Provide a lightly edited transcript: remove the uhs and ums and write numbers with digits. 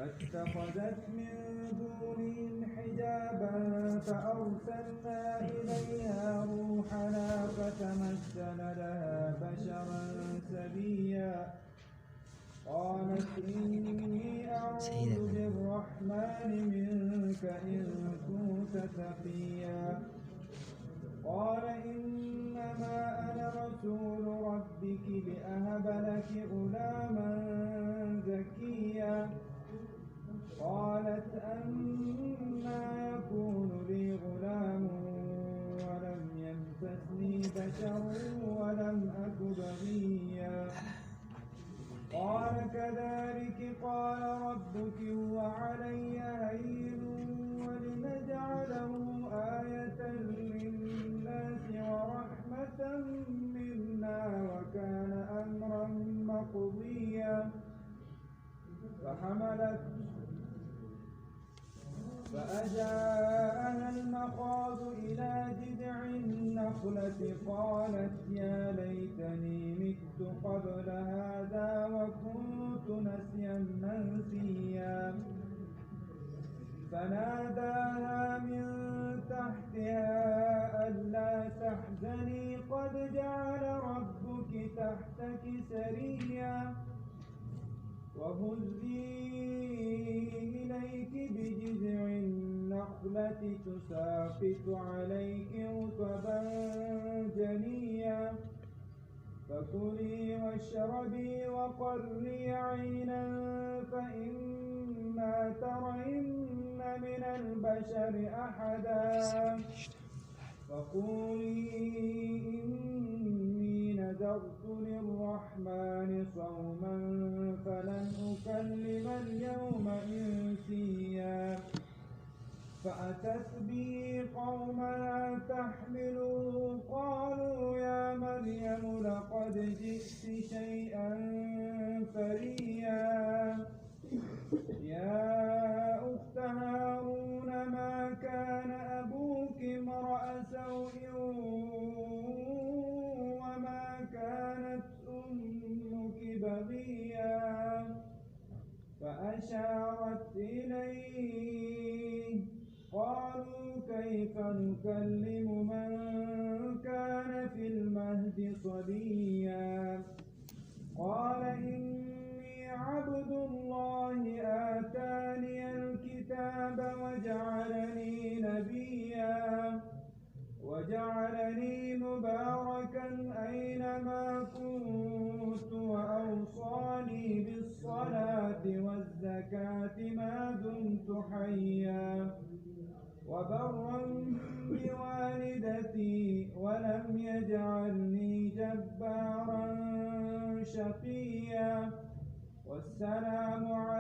فاتخذت من دونهم حجابا فأرسلنا إليها روحنا فتمثل لها بشرا سويا قالت إني أعوذ بالرحمن منك إن كنت تقيا قال إنما أنا رسول ربك لأهب لك غلاما زكيا قالت أنى يكون لي غلام ولم يمسسني بشر ولم أك بغيا قال كذلك قال ربك هو علي هين ولنجعله آية للناس ورحمة منا وكان أمرا مقضيا فأجاءها المخاض إلى جذع النخلة قالت يا ليتني مت قبل هذا وكنت نسيا منسيا فناداها من تحتها ألا تحزني قد جعل ربك تحتك سريا وهزي إليك بجذع النخلة تساقط عليك رطبا جنيا فكلي واشربي وقري عينا فإما ترين من البشر أحدا فقولي إني نذرت للرحمن صوما فلن أكلم اليوم إنسيا فأتت به قومها تحمله قالوا يا مريم لقد جئت شيئا فريا يا أخت هارون ما كان أبوك امرأ سوء وما كانت أمك بغيا فأشارت إليه قالوا كيف نكلم من كان في المهد صبيا قال إني عبد الله آتاني الكتاب وجعلني نبيا وجعلني مباركا أينما كنت وأوصاني بالصلاة والزكاة ما دمت حيا وبرا بوالدتي ولم يجعلني جبارا شقيا والسلام على